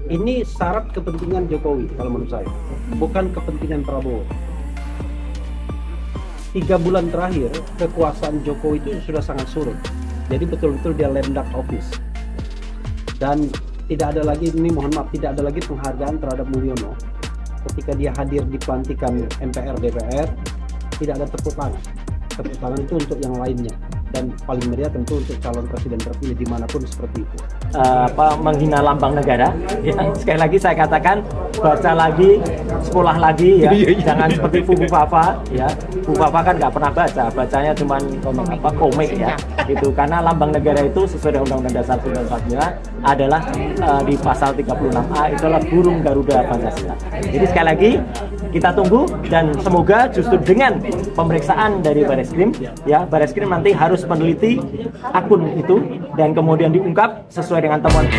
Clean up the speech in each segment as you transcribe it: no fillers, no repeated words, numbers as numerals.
Ini syarat kepentingan Jokowi kalau menurut saya, bukan kepentingan Prabowo. 3 bulan terakhir kekuasaan Jokowi itu sudah sangat surut. Jadi betul-betul dia lame duck office. Dan tidak ada lagi, ini mohon maaf, tidak ada lagi penghargaan terhadap Mulyono. Ketika dia hadir di pelantikan MPR DPR, tidak ada tepuk tangan. Tepuk tangan itu untuk yang lainnya. Dan paling meriah tentu untuk calon presiden terpilih dimanapun seperti itu. Menghina lambang negara. Ya, sekali lagi saya katakan, baca lagi, sekolah lagi ya. Jangan seperti Bu Fafa ya. Bu Fafa kan nggak pernah baca, bacanya cuma komik ya. Gitu. Karena lambang negara itu sesuai dengan Undang-Undang Dasar 1945 adalah di pasal 36A itu adalah burung Garuda Pancasila. Jadi sekali lagi kita tunggu dan semoga justru dengan pemeriksaan dari Bareskrim ya, Bareskrim nanti harus meneliti akun itu dan kemudian diungkap sesuai dengan temuan.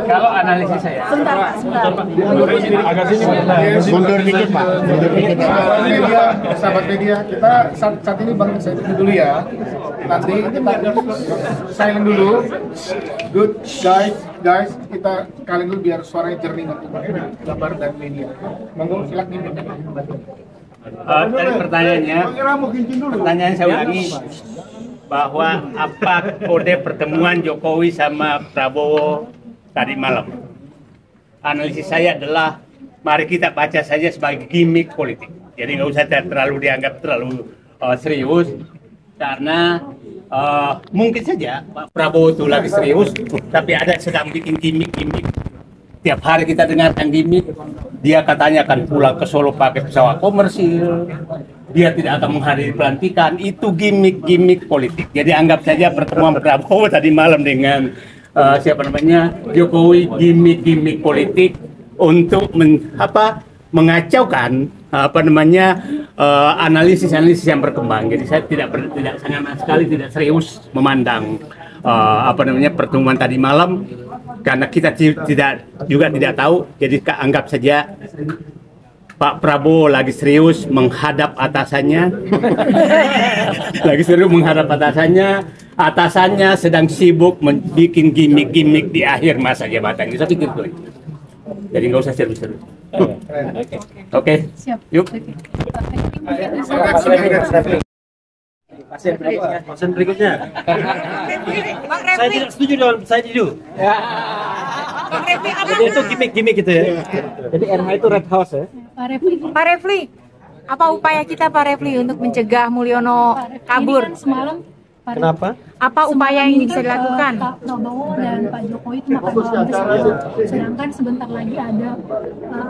Kalau analisis saya, agak sini mundur dikit Pak, mundur dikit. Sahabat media, kita saat ini Bang saya dulu ya. Nanti kita silent dulu. Good guys, kita kalian dulu biar suaranya jernih untuk gambar dan media. Monggo silakan. tadi pertanyaan saya ulangi bahwa apa kode pertemuan Jokowi sama Prabowo tadi malam. Analisis saya adalah mari kita baca saja sebagai gimmick politik. Jadi nggak usah terlalu dianggap terlalu serius karena mungkin saja Pak Prabowo itu lagi serius, tapi ada sedang bikin gimmick. Tiap hari kita dengarkan gimmick. Dia katanya akan pulang ke Solo pakai pesawat komersil. Dia tidak akan menghadiri pelantikan. Itu gimmick politik. Jadi anggap saja pertemuan Prabowo tadi malam dengan Jokowi gimmick politik untuk mengacaukan analisis yang berkembang. Jadi saya tidak sama sekali tidak serius memandang pertemuan tadi malam karena kita tidak tahu. Jadi anggap saja Pak Prabowo lagi serius menghadap atasannya. Atasannya sedang sibuk membuat gimmick di akhir masa jabatannya. Saya pikir itu. Jadi nggak usah serius-serius. Oke. Siap. Yuk. Pasien berikutnya. Saya tidak setuju dengan saya itu. Jadi itu gimmick gitu ya. Jadi RH itu Red House ya. Pak Refli, apa upaya kita Pak Refli untuk mencegah Mulyono kabur? Semalam Kenapa? Apa upaya yang bisa dilakukan? Pak Prabowo dan Pak Jokowi itu makan malam bersama. Sedangkan sebentar lagi ada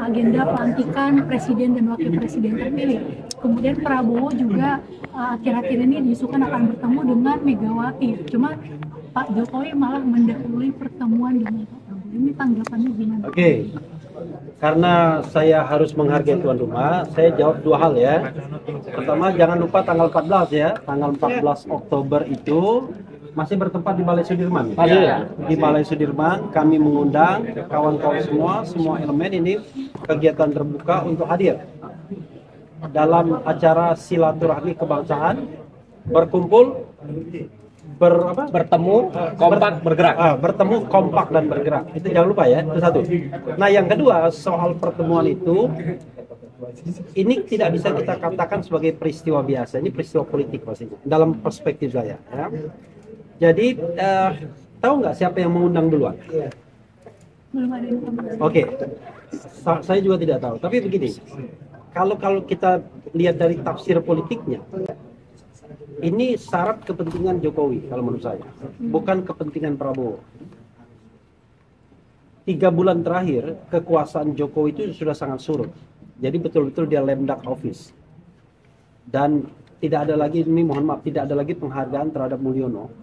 agenda pelantikan presiden dan wakil presiden terpilih. Kemudian Prabowo juga akhir-akhir ini diisukan akan bertemu dengan Megawati. Cuma Pak Jokowi malah mendahului pertemuan dengan Pak Prabowo. Ini tanggapannya gimana? Oke. Karena saya harus menghargai tuan rumah, saya jawab dua hal ya. Pertama, jangan lupa tanggal 14 ya. Tanggal 14 Oktober itu masih bertempat di Balai Sudirman. Ya. Di Balai Sudirman kami mengundang kawan-kawan semua elemen ini kegiatan terbuka untuk hadir dalam acara silaturahmi kebangsaan, berkumpul, bertemu, kompak, bergerak. Bertemu, kompak dan bergerak. Itu jangan lupa ya, itu satu. Nah, yang kedua soal pertemuan itu, ini tidak bisa kita katakan sebagai peristiwa biasa. Ini peristiwa politik pastinya, dalam perspektif saya. Ya. Jadi, tahu nggak siapa yang mengundang duluan? Belum ada informasi. Oke, saya juga tidak tahu. Tapi begini, kalau kita lihat dari tafsir politiknya, ini syarat kepentingan Jokowi kalau menurut saya, bukan kepentingan Prabowo. 3 bulan terakhir kekuasaan Jokowi itu sudah sangat surut. Jadi betul-betul dia lame duck office. Dan tidak ada lagi, ini mohon maaf, tidak ada lagi penghargaan terhadap Mulyono.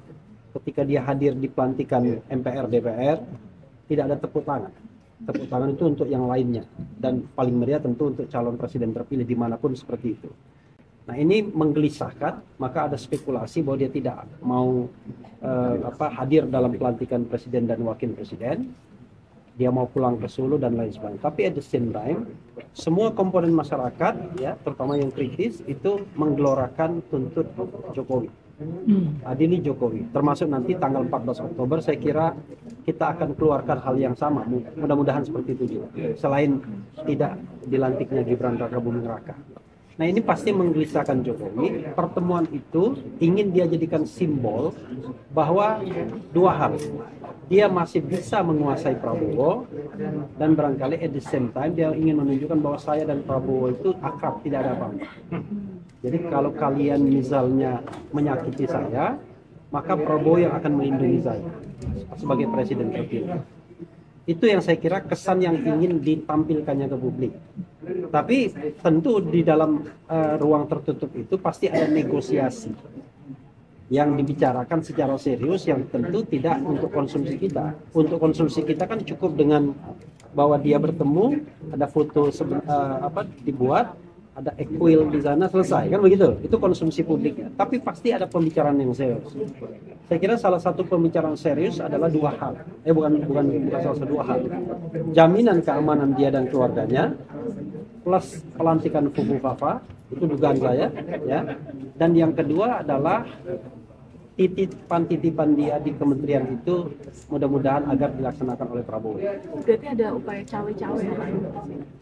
Ketika dia hadir di pelantikan MPR DPR, tidak ada tepuk tangan. Tepuk tangan itu untuk yang lainnya. Dan paling meriah tentu untuk calon presiden terpilih dimanapun seperti itu. Nah ini menggelisahkan, maka ada spekulasi bahwa dia tidak mau hadir dalam pelantikan presiden dan wakil presiden. Dia mau pulang ke Solo dan lain sebagainya. Tapi at the same time, semua komponen masyarakat, ya, terutama yang kritis, itu menggelorakan tuntut Jokowi. Adili Jokowi. Termasuk nanti tanggal 14 Oktober, saya kira kita akan keluarkan hal yang sama. Mudah-mudahan seperti itu juga. Selain tidak dilantiknya Gibran Rakabuming Raka. Nah ini pasti menggelisahkan Jokowi. Pertemuan itu ingin dia jadikan simbol bahwa dua hal. Dia masih bisa menguasai Prabowo dan barangkali at the same time dia ingin menunjukkan bahwa saya dan Prabowo itu akrab, tidak ada apa-apa. Jadi kalau kalian misalnya menyakiti saya, maka Prabowo yang akan melindungi saya sebagai presiden terpilih. Itu yang saya kira kesan yang ingin ditampilkannya ke publik. Tapi tentu di dalam ruang tertutup itu pasti ada negosiasi yang dibicarakan secara serius, yang tentu tidak untuk konsumsi kita. Untuk konsumsi kita kan cukup dengan bahwa dia bertemu, ada foto dibuat, ada equil di sana, selesai kan begitu. Itu konsumsi publiknya. Tapi pasti ada pembicaraan yang serius. Saya kira salah satu pembicaraan serius adalah dua hal. Bukan salah satu dua hal. Jaminan keamanan dia dan keluarganya, plus pelantikan Fufu Fafa, itu dugaan saya, ya. Dan yang kedua adalah titipan dia di kementerian itu mudah-mudahan agar dilaksanakan oleh Prabowo. Berarti ada upaya cawe-cawe.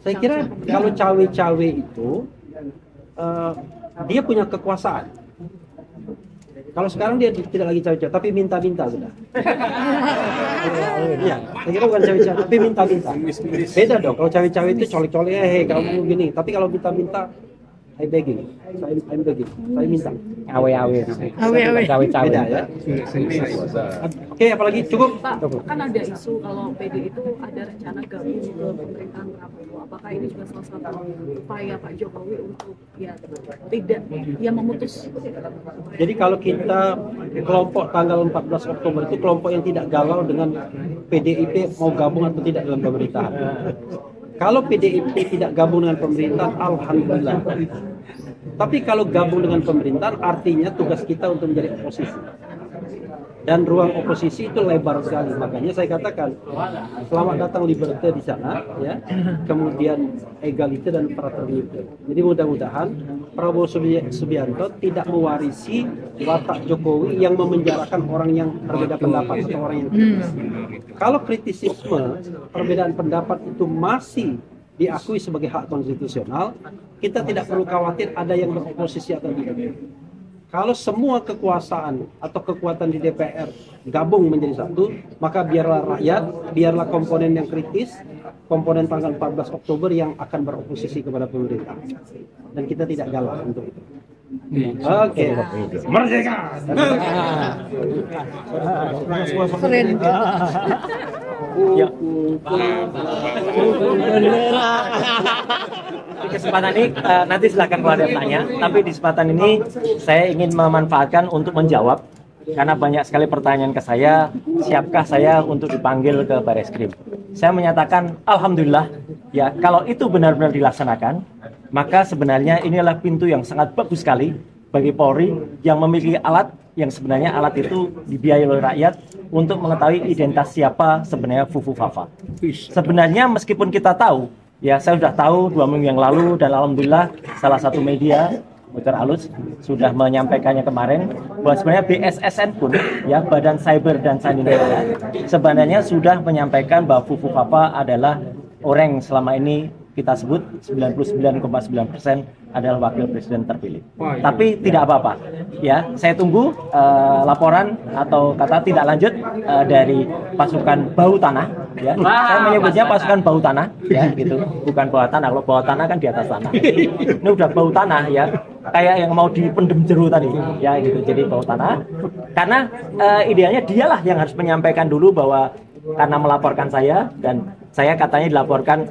Saya kira kalau cawe-cawe itu dia punya kekuasaan. Kalau sekarang dia tidak lagi cawe-cawe, tapi minta-minta sudah. Iya, saya kira bukan cawe-cawe, tapi minta-minta. Beda dong, kalau cawe-cawe itu colek-colek, kamu gini. Tapi kalau minta-minta, I'm begging, saya minta. Awe-awe. Cawe-cawe. Beda ya. Oke, apalagi cukup? Pak, kan ada isu kalau PD itu ada rencana gabung ke pemerintahan Prabowo. Apakah ini juga salah satu upaya Pak Jokowi untuk tidak memutus? Jadi kalau kita kelompok tanggal 14 Oktober itu kelompok yang tidak galau dengan PDIP mau gabung atau tidak dalam pemerintahan. Kalau PDIP tidak gabung dengan pemerintahan, alhamdulillah. Tapi kalau gabung dengan pemerintahan, artinya tugas kita untuk menjadi oposisi. Dan ruang oposisi itu lebar sekali. Makanya saya katakan, selamat datang Liberté di sana, ya. Kemudian Egalite dan Fraternité. Jadi mudah-mudahan Prabowo Subianto tidak mewarisi watak Jokowi yang memenjarakan orang yang berbeda pendapat atau orang yang kritis. Kalau kritisisme, perbedaan pendapat itu masih diakui sebagai hak konstitusional, kita tidak perlu khawatir ada yang beroposisi atau tidak. Kalau semua kekuasaan atau kekuatan di DPR gabung menjadi satu, maka biarlah rakyat, biarlah komponen yang kritis, komponen tanggal 14 Oktober yang akan beroposisi kepada pemerintah. Dan kita tidak galau untuk itu. Oke. Merdeka! Keren. Ya. Di kesempatan ini nanti silakan kalau ada yang tanya. Tapi di kesempatan ini saya ingin memanfaatkan untuk menjawab karena banyak sekali pertanyaan ke saya. Siapkah saya untuk dipanggil ke Bareskrim? Saya menyatakan alhamdulillah ya kalau itu benar-benar dilaksanakan, maka sebenarnya ini adalah pintu yang sangat bagus sekali bagi Polri yang memiliki alat yang sebenarnya alat itu dibiayai oleh rakyat untuk mengetahui identitas siapa sebenarnya Fufu Fafa. Sebenarnya meskipun kita tahu, ya saya sudah tahu 2 minggu yang lalu dan alhamdulillah salah satu media Muter Alus sudah menyampaikannya kemarin bahwa sebenarnya BSSN pun ya Badan Cyber dan Sandi Negara sebenarnya sudah menyampaikan bahwa Fufu Fafa adalah orang yang selama ini kita sebut 99,9% adalah wakil presiden terpilih. Tapi tidak apa-apa. Ya, saya tunggu laporan atau kata tidak lanjut dari pasukan bau tanah. Ya, saya menyebutnya pasukan bau tanah. Ya, gitu. Bukan bawah tanah. Kalau bawah tanah kan di atas tanah. Ini udah bau tanah ya. Kayak yang mau dipendem jeru tadi. Ya, gitu. Jadi bau tanah. Karena idealnya dialah yang harus menyampaikan dulu bahwa karena melaporkan saya dan saya katanya dilaporkan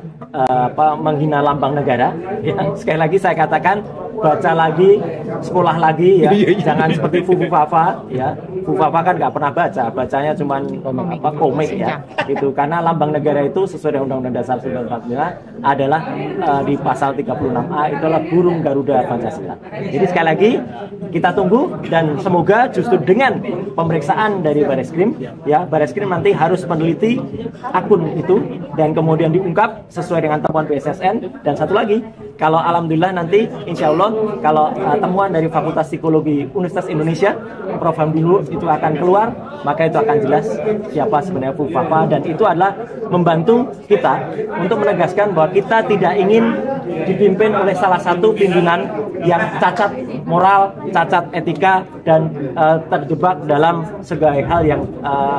menghina lambang negara. Ya, sekali lagi saya katakan baca lagi, sekolah lagi ya. Jangan seperti Fufu Fafa ya. Fufu Fafa kan nggak pernah baca, bacanya cuma komik ya. Itu karena lambang negara itu sesuai dengan Undang-Undang Dasar 1945 adalah di pasal 36A itu adalah burung Garuda Pancasila. Jadi sekali lagi kita tunggu dan semoga justru dengan pemeriksaan dari Bareskrim ya, Bareskrim nanti harus meneliti akun itu dan kemudian diungkap sesuai dengan temuan BSSN. Dan satu lagi, kalau alhamdulillah nanti insya Allah kalau temuan dari Fakultas Psikologi Universitas Indonesia Prof. Hamdilu itu akan keluar, maka itu akan jelas siapa sebenarnya Fufu Fafa, dan itu adalah membantu kita untuk menegaskan bahwa kita tidak ingin dipimpin oleh salah satu pimpinan yang cacat moral, cacat etika, dan terjebak dalam segala hal yang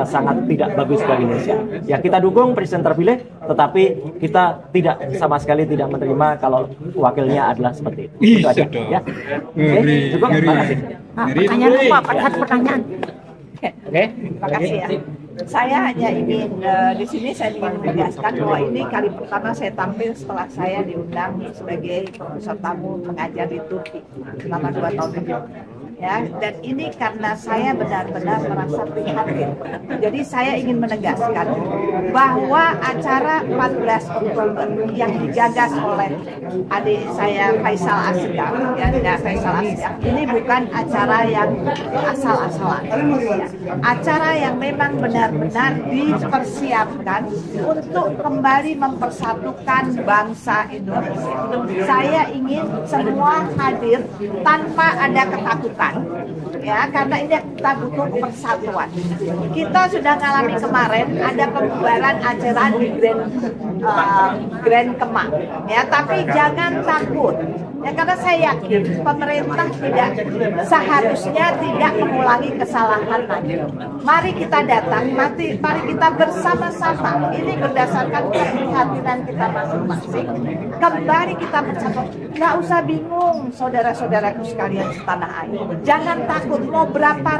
sangat tidak bagus bagi Indonesia. Ya, kita dukung presiden terpilih, tetapi kita tidak sama sekali tidak menerima kalau wakilnya adalah seperti itu. Itu aja. Ya. Oke, cukup. Terima kasih. Pertanyaan lupa, satu pertanyaan. Oke, terima kasih ya. Saya hanya ingin di sini saya ingin menegaskan bahwa ini kali pertama saya tampil setelah saya diundang sebagai profesor tamu mengajar di Turki selama 2 tahun lebih. Ya, dan ini karena saya benar-benar merasa prihatin. Jadi saya ingin menegaskan bahwa acara 14 Oktober yang digagas oleh adik saya Faisal Asgaf, ya, Faisal Asgaf, ini bukan acara yang asal-asalan. Ya. Acara yang memang benar-benar dipersiapkan untuk kembali mempersatukan bangsa Indonesia. Saya ingin semua hadir tanpa ada ketakutan. Ya, karena ini kita butuh persatuan. Kita sudah ngalami kemarin ada pembubaran acara di Grand Kemang. Ya, tapi jangan takut. Ya, karena saya yakin pemerintah seharusnya tidak mengulangi kesalahan lagi. Mari kita datang, mari kita bersama-sama. Ini berdasarkan keprihatinan kita masing-masing. Kembali kita bersama. Nggak usah bingung, saudara-saudaraku sekalian setanah air. Jangan takut mau berapa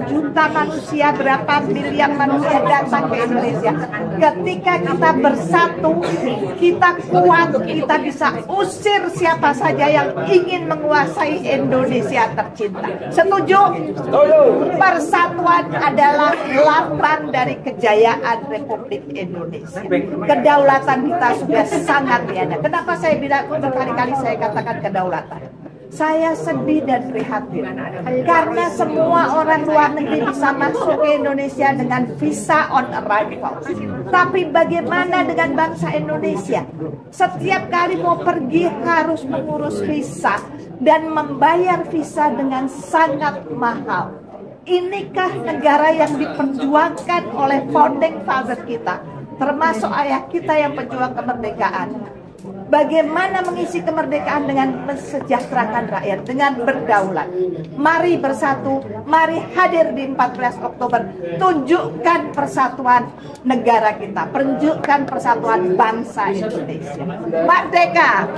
juta manusia, berapa miliar manusia datang ke Indonesia. Ketika kita bersatu, kita kuat, kita bisa usir siapa saja yang ingin menguasai Indonesia tercinta. Setuju? Persatuan adalah lambang dari kejayaan Republik Indonesia. Kedaulatan kita sudah sangat tiada. Kenapa saya bilang berkali-kali saya katakan kedaulatan? Saya sedih dan prihatin karena semua orang luar negeri bisa masuk ke Indonesia dengan visa on arrival. Tapi bagaimana dengan bangsa Indonesia? Setiap kali mau pergi harus mengurus visa dan membayar visa dengan sangat mahal. Inikah negara yang diperjuangkan oleh founding father kita, termasuk ayah kita yang pejuang kemerdekaan? Bagaimana mengisi kemerdekaan dengan mensejahterakan rakyat, dengan berdaulat. Mari bersatu, mari hadir di 14 Oktober. Tunjukkan persatuan negara kita, tunjukkan persatuan bangsa Indonesia. Merdeka!